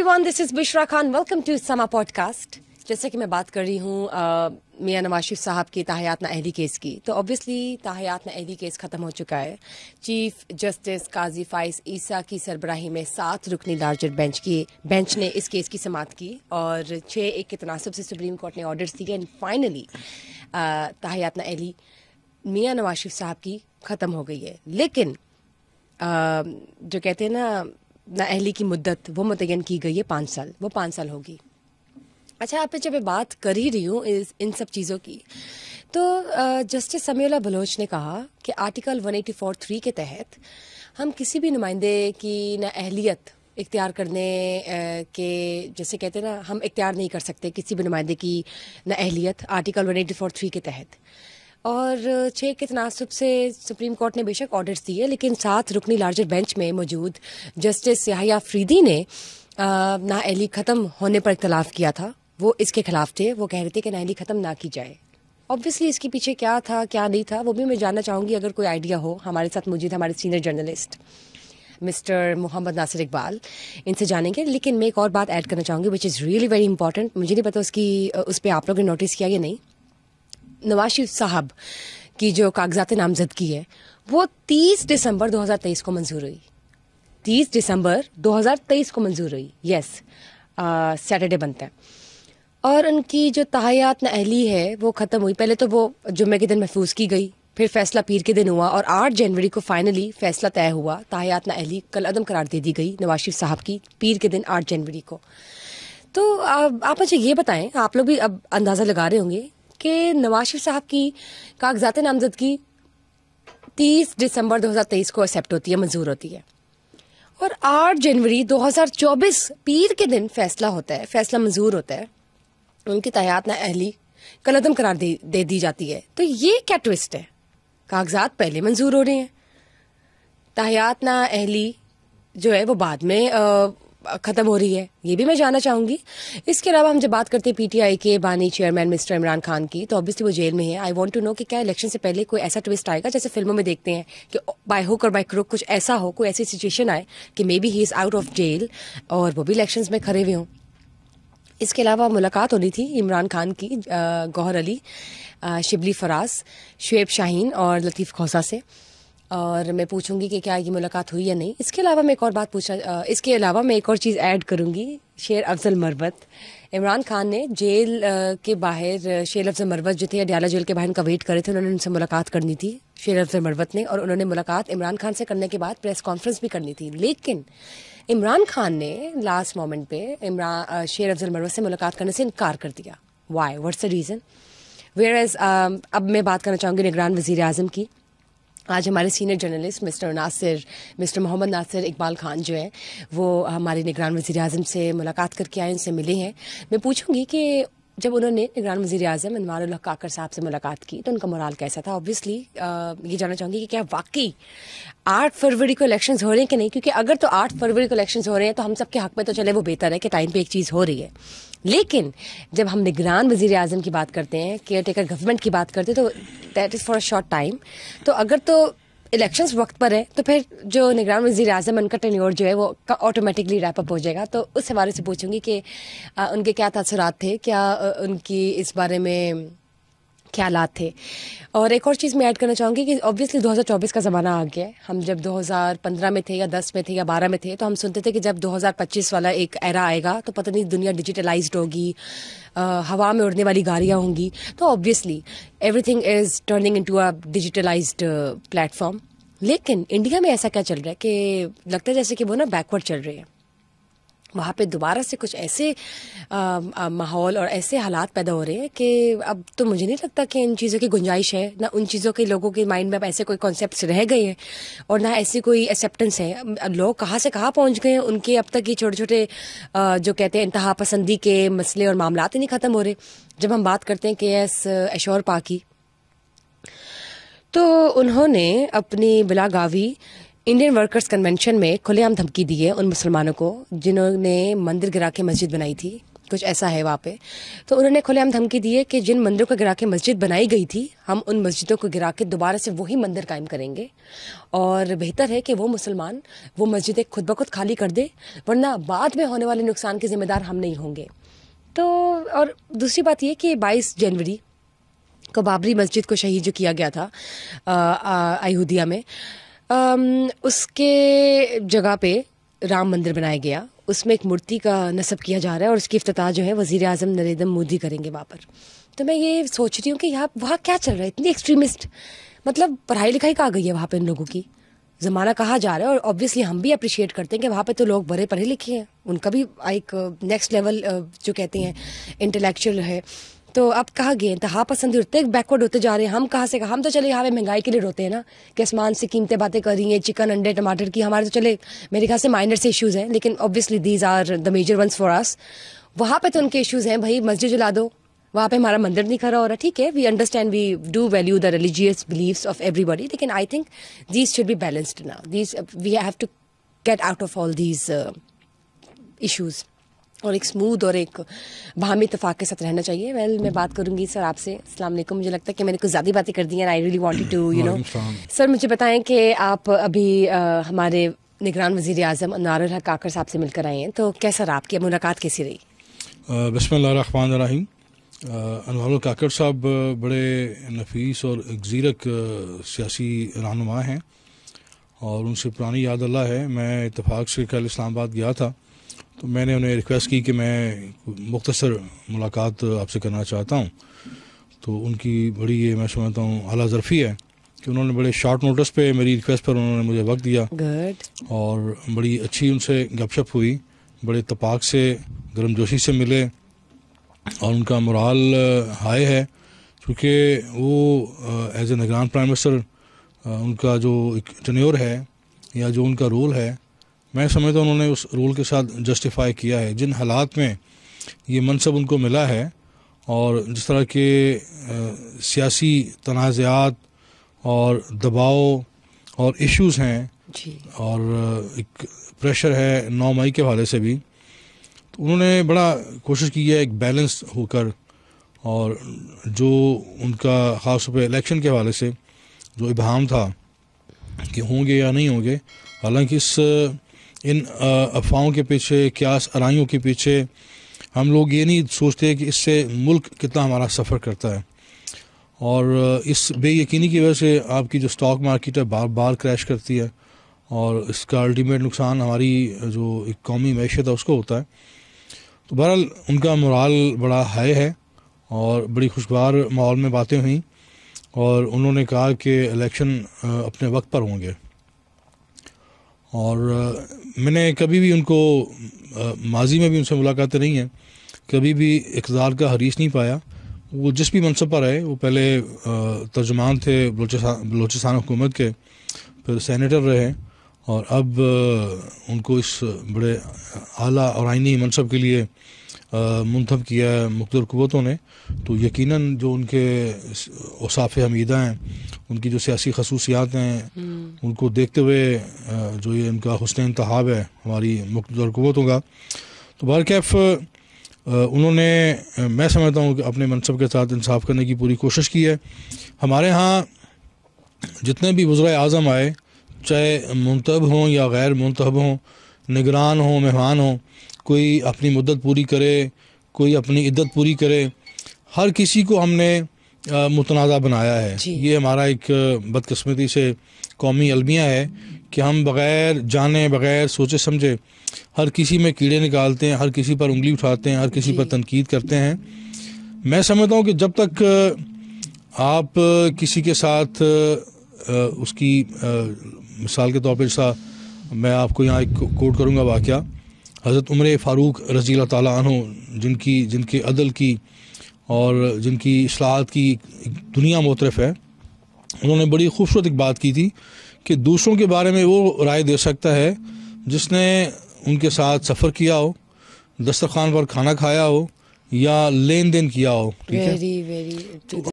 everyone, this is Bishra Khan. Welcome to Sama Podcast. جیسے کہ میں بات کر رہی ہوں میاں نواز شریف صاحب کی تاحیات نااہلی کیس کی، تو اوبیسلی تاحیات نااہلی کیس ختم ہو چکا ہے. چیف جسٹس قاضی فائز عیسیٰ کی سربراہی میں 7 رکنی لارجر بینچ نے اس کیس کی سماعت کی اور 6-1 کے تناسب سے سپریم کورٹ نے آرڈرز دیے اینڈ فائنلی تاحیات نااہلی میاں نواز شریف صاحب کی ختم ہو گئی ہے. لیکن جو کہتے ہیں نا نااہلی کی مدت وہ متعین کی گئی ہے 5 سال، وہ 5 سال ہوگی. اچھا، آپ جب میں بات کر ہی رہی ہوں ان سب چیزوں کی، تو جسٹس سمیع اللہ بلوچ نے کہا کہ آرٹیکل 184(3) کے تحت ہم کسی بھی نمائندے کی نااہلیت اختیار کرنے کے، جیسے کہتے ہیں نا، ہم اختیار نہیں کر سکتے کسی بھی نمائندے کی نااہلیت آرٹیکل 184(3) کے تحت. اور 6 کے تناسب سے سپریم کورٹ نے بے شک آرڈرز دیے، لیکن 7 رکنی لارجر بینچ میں موجود جسٹس یحییٰ فریدی نے نااہلی ختم ہونے پر اختلاف کیا تھا. وہ اس کے خلاف تھے، وہ کہہ رہے تھے کہ نااہلی ختم نہ کی جائے. اوبویسلی اس کے پیچھے کیا تھا کیا نہیں تھا وہ بھی میں جاننا چاہوں گی. اگر کوئی آئیڈیا ہو، ہمارے ساتھ موجود ہمارے سینئر جرنلسٹ مسٹر محمد ناصر اقبال، ان سے جانیں گے. لیکن میں ایک اور بات ایڈ کرنا چاہوں گی وچ از ریئلی ویری امپورٹنٹ. مجھے نہیں پتا اس پہ آپ لوگوں نے نوٹس کیا یا نہیں. نواز شریف صاحب کی جو کاغذات نامزدگی ہے وہ 30 دسمبر 2023 کو منظور ہوئی. 30 دسمبر 2023 کو منظور ہوئی. یس، سیٹرڈے بنتا ہے. اور ان کی جو تاحیات نااہلی ہے وہ ختم ہوئی. پہلے تو وہ جمعے کے دن محفوظ کی گئی، پھر فیصلہ پیر کے دن ہوا اور 8 جنوری کو فائنلی فیصلہ طے ہوا. تاحیات نااہلی کل عدم قرار دے دی گئی نواز شریف صاحب کی پیر کے دن 8 جنوری کو. تو آپ مجھے یہ بتائیں، آپ لوگ بھی اب اندازہ لگا رہے ہوں گے کہ نواز شریف صاحب کی کاغذات نامزدگی 30 دسمبر 2023 کو ایکسیپٹ ہوتی ہے، منظور ہوتی ہے، اور 8 جنوری 2024 پیر کے دن فیصلہ ہوتا ہے، فیصلہ منظور ہوتا ہے. ان کی تاحیات نااہلی کل عدم قرار دے دی جاتی ہے. تو یہ کیا ٹوسٹ ہے؟ کاغذات پہلے منظور ہو رہے ہیں، تاحیات نااہلی جو ہے وہ بعد میں ختم ہو رہی ہے. یہ بھی میں جاننا چاہوں گی. اس کے علاوہ ہم جب بات کرتے ہیں پی ٹی آئی کے بانی چیئرمین مسٹر عمران خان کی، تو obviously وہ جیل میں ہے. آئی وانٹ ٹو نو کہ کیا الیکشن سے پہلے کوئی ایسا ٹوسٹ آئے گا جیسے فلموں میں دیکھتے ہیں کہ بائی ہک اور بائی کروک کچھ ایسا ہو، کوئی ایسی سچویشن آئے کہ maybe he is out of jail اور وہ بھی الیکشنز میں کھڑے ہوئے ہوں. اس کے علاوہ ملاقات ہونی تھی عمران خان کی گوہر علی، شبلی فراز، شعیب شاہین اور لطیف کھوسہ سے، اور میں پوچھوں گی کہ کیا یہ ملاقات ہوئی یا نہیں. اس کے علاوہ میں ایک اور بات اس کے علاوہ میں ایک اور چیز ایڈ کروں گی. شیر افضل مروت، عمران خان نے جیل کے باہر، شیر افضل مروت جو تھے اڈیالہ جیل کے باہر ان کا ویٹ کرے تھے، انہوں نے ان سے ملاقات کرنی تھی شیر افضل مروت نے، اور انہوں نے ملاقات عمران خان سے کرنے کے بعد پریس کانفرنس بھی کرنی تھی. لیکن عمران خان نے لاسٹ مومنٹ پہ شیر افضل مروت سے ملاقات کرنے سے انکار کر دیا. Why? What's the reason? Where is اب میں بات کرنا چاہوں گی نگران وزیر اعظم کی. آج ہمارے سینئر جرنلسٹ مسٹر محمد ناصر اقبال خان جو ہے وہ ہمارے نگران وزیر اعظم سے ملاقات کر کے آئے، ان سے ملے ہیں. میں پوچھوں گی کہ جب انہوں نے نگران وزیر اعظم انوار اللہ کاکڑ صاحب سے ملاقات کی تو ان کا مورال کیسا تھا؟ اوبویسلی یہ جاننا چاہوں گی کہ کیا واقعی 8 فروری کو الیکشنز ہو رہے ہیں کہ نہیں؟ کیونکہ اگر تو 8 فروری کو الیکشنز ہو رہے ہیں تو ہم سب کے حق میں تو چلے وہ بہتر ہے کہ ٹائم پہ ایک چیز ہو رہی ہے. لیکن جب ہم نگران وزیر اعظم کی بات کرتے ہیں، کیئر ٹیکر گورنمنٹ کی بات کرتے ہیں، تو that is for a short time. تو اگر تو الیکشنز وقت پر ہے تو پھر جو نگران وزیر اعظم ان کا ٹینیور جو ہے وہ آٹومیٹکلی ریپ اپ ہو جائے گا. تو اس حوالے سے پوچھوں گی کہ ان کے کیا تاثرات تھے، کیا ان کی اس بارے میں خیالات تھے. اور ایک اور چیز میں ایڈ کرنا چاہوں گی کہ اوبویسلی 2024 کا زمانہ آ گیا ہے. ہم جب 2015 میں تھے یا 10 میں تھے یا 12 میں تھے تو ہم سنتے تھے کہ جب 2025 والا ایک ایرا آئے گا تو پتہ نہیں دنیا ڈیجیٹلائزڈ ہوگی، ہوا میں اڑنے والی گاڑیاں ہوں گی. تو obviously every thing is turning into a digitalised plate form. لیکن انڈیا میں ایسا کیا چل رہا ہے کہ لگتا ہے جیسے کہ وہ نا بیکورڈ چل رہے ہیں. وہاں پہ دوبارہ سے کچھ ایسے ماحول اور ایسے حالات پیدا ہو رہے ہیں کہ اب تو مجھے نہیں لگتا کہ ان چیزوں کی گنجائش ہے، نہ ان چیزوں کے لوگوں کے مائنڈ میں اب ایسے کوئی کانسیپٹس رہ گئے ہیں اور نہ ایسی کوئی ایکسیپٹنس ہے. لوگ کہاں سے کہاں پہنچ گئے ہیں، ان کے اب تک یہ چھوٹے چھوٹے جو کہتے ہیں انتہا پسندی کے مسئلے اور معاملات ہی نہیں ختم ہو رہے. جب ہم بات کرتے ہیں کے ایس اشور پاکی، تو انہوں نے اپنی بلاگاوی انڈین ورکرز کنونشن میں کھلے عام دھمکی دی ہے ان مسلمانوں کو جنہوں نے مندر گرا کے مسجد بنائی تھی. کچھ ایسا ہے وہاں پہ. تو انہوں نے کھلے عام دھمکی دی ہے کہ جن مندروں کو گرا کے مسجد بنائی گئی تھی ہم ان مسجدوں کو گرا کے دوبارہ سے وہی مندر قائم کریں گے, اور بہتر ہے کہ وہ مسلمان وہ مسجدیں خود بخود خالی کر دے, ورنہ بعد میں ہونے والے نقصان کے ذمہ دار ہم نہیں ہوں گے. تو اور دوسری بات یہ کہ 22 جنوری کو بابری مسجد کو شہید جو کیا گیا تھا ایودھیا میں, اس کے جگہ پہ رام مندر بنایا گیا, اس میں ایک مورتی کا نصب کیا جا رہا ہے اور اس کی افتتاح جو ہے وزیر اعظم نریندر مودی کریں گے وہاں پر. تو میں یہ سوچ رہی ہوں کہ وہاں کیا چل رہا ہے, اتنی ایکسٹریمسٹ, مطلب پڑھائی لکھائی کہاں گئی ہے وہاں پہ ان لوگوں کی, زمانہ کہاں جا رہا ہے. اور آبویسلی ہم بھی اپریشیٹ کرتے ہیں کہ وہاں پہ تو لوگ بڑے پڑھے لکھے ہیں, ان کا بھی ایک نیکسٹ لیول جو کہتے ہیں انٹلیکچوئل ہے. تو اب کہاں گئے, انتہا پسندی ہوتے بیکورڈ ہوتے جا رہے ہیں. ہم کہاں سے, ہم تو چلے یہاں پہ مہنگائی کے لیے روتے ہیں نا کہ آسمان سے قیمتیں باتیں کر رہی ہیں, چکن انڈے ٹماٹر کی, ہمارے تو چلے میرے خیال سے مائنر سے ایشوز ہیں, لیکن obviously these are the major ones for us. وہاں پہ تو ان کے ایشوز ہیں, بھائی مسجد جلا دو, وہاں پہ ہمارا مندر نہیں کھڑا ہو رہا. ٹھیک ہے, we understand, we do value the religious beliefs of ایوری باڈی, لیکن I think these should be balanced نا, these we have to get out of all these issues, اور ایک اسموتھ اور ایک باہمی اتفاق کے ساتھ رہنا چاہیے. میں بات کروں گی سر آپ سے. السلام علیکم. مجھے لگتا ہے کہ میں نے کچھ زیادہ باتیں کر دی ہیں, آئی ریلی وانٹڈ ٹو سر مجھے بتائیں کہ آپ ابھی ہمارے نگران وزیر اعظم انوار الحق کاکڑ صاحب سے مل کر آئے ہیں, تو کیسا رہا, آپ کی ملاقات کیسی رہی؟ بسم اللہ الرحمن الرحیم. انوار الحق کاکڑ صاحب بڑے نفیس اور زیرک سیاسی رہنما ہیں, اور ان سے پرانی یاد اللہ ہے. میں اتفاق سے کل اسلام آباد گیا تھا, تو میں نے انہیں ریکویسٹ کی کہ میں مختصر ملاقات آپ سے کرنا چاہتا ہوں. تو ان کی بڑی یہ میں سمجھتا ہوں اعلیٰ ظرفی ہے کہ انہوں نے بڑے شارٹ نوٹس پہ میری ریکویسٹ پر انہوں نے مجھے وقت دیا, اور بڑی اچھی ان سے گپ شپ ہوئی, بڑے اتفاق سے گرم جوشی سے ملے, اور ان کا مورال ہائی ہے کیونکہ وہ ایز اے نگران پرائم منسٹر ان کا جو ایک ٹینیور ہے یا جو ان کا رول ہے, میں سمجھتا ہوں انہوں نے اس رول کے ساتھ جسٹیفائی کیا ہے. جن حالات میں یہ منصب ان کو ملا ہے, اور جس طرح کے سیاسی تنازعات اور دباؤ اور ایشوز ہیں, اور ایک پریشر ہے 9 مئی کے حوالے سے بھی, تو انہوں نے بڑا کوشش کی ہے ایک بیلنس ہو کر, اور جو ان کا خاص طور پہ الیکشن کے حوالے سے جو ابہام تھا کہ ہوں گے یا نہیں ہوں گے, حالانکہ ان افواہوں کے پیچھے, قیاس آرائیوں کے پیچھے ہم لوگ یہ نہیں سوچتے کہ اس سے ملک کتنا ہمارا سفر کرتا ہے, اور اس بے یقینی کی وجہ سے آپ کی جو اسٹاک مارکیٹ ہے بار بار کریش کرتی ہے, اور اس کا الٹیمیٹ نقصان ہماری جو ایک قومی معیشت ہے اس کو ہوتا ہے. تو بہرحال ان کا مورال بڑا ہائی ہے, اور بڑی خوشگوار ماحول میں باتیں ہوئیں, اور انہوں نے کہا کہ الیکشن اپنے وقت پر ہوں گے. اور میں نے کبھی بھی ان کو ماضی میں بھی ان سے ملاقاتیں نہیں ہیں, کبھی بھی اقتدار کا حریص نہیں پایا. وہ جس بھی منصب پر رہے, وہ پہلے ترجمان تھے بلوچستان حکومت کے, پھر سینیٹر رہے, اور اب ان کو اس بڑے اعلیٰ اور آئینی منصب کے لیے منتخب کیا ہے مقتدر قوتوں نے. تو یقیناً جو ان کے اوصاف حمیدہ ہیں, ان کی جو سیاسی خصوصیات ہیں, ان کو دیکھتے ہوئے جو یہ ان کا حسن انتخاب ہے ہماری مقتدر قوتوں کا, تو بہرکیف انہوں نے میں سمجھتا ہوں کہ اپنے منصب کے ساتھ انصاف کرنے کی پوری کوشش کی ہے. ہمارے ہاں جتنے بھی وزرائے اعظم آئے, چاہے منتخب ہوں یا غیر منتخب ہوں, نگران ہوں مہمان ہوں, کوئی اپنی مدت پوری کرے, کوئی اپنی عدت پوری کرے, ہر کسی کو ہم نے متنازع بنایا ہے. یہ ہمارا ایک بدقسمتی سے قومی المیہ ہے کہ ہم بغیر جانے, بغیر سوچے سمجھے ہر کسی میں کیڑے نکالتے ہیں, ہر کسی پر انگلی اٹھاتے ہیں, ہر کسی پر تنقید کرتے ہیں. میں سمجھتا ہوں کہ جب تک آپ کسی کے ساتھ اس کی مثال کے طور پہ, جیسا میں آپ کو یہاں ایک کوٹ کروں گا واقعہ, حضرت عمر فاروق رضی اللہ تعالیٰ عنہ, جن کے عدل کی اور جن کی اصلاحات کی دنیا معترف ہے, انہوں نے بڑی خوبصورت ایک بات کی تھی کہ دوسروں کے بارے میں وہ رائے دے سکتا ہے جس نے ان کے ساتھ سفر کیا ہو, دسترخوان پر کھانا کھایا ہو, یا لین دین کیا ہو. ٹھیک ہے.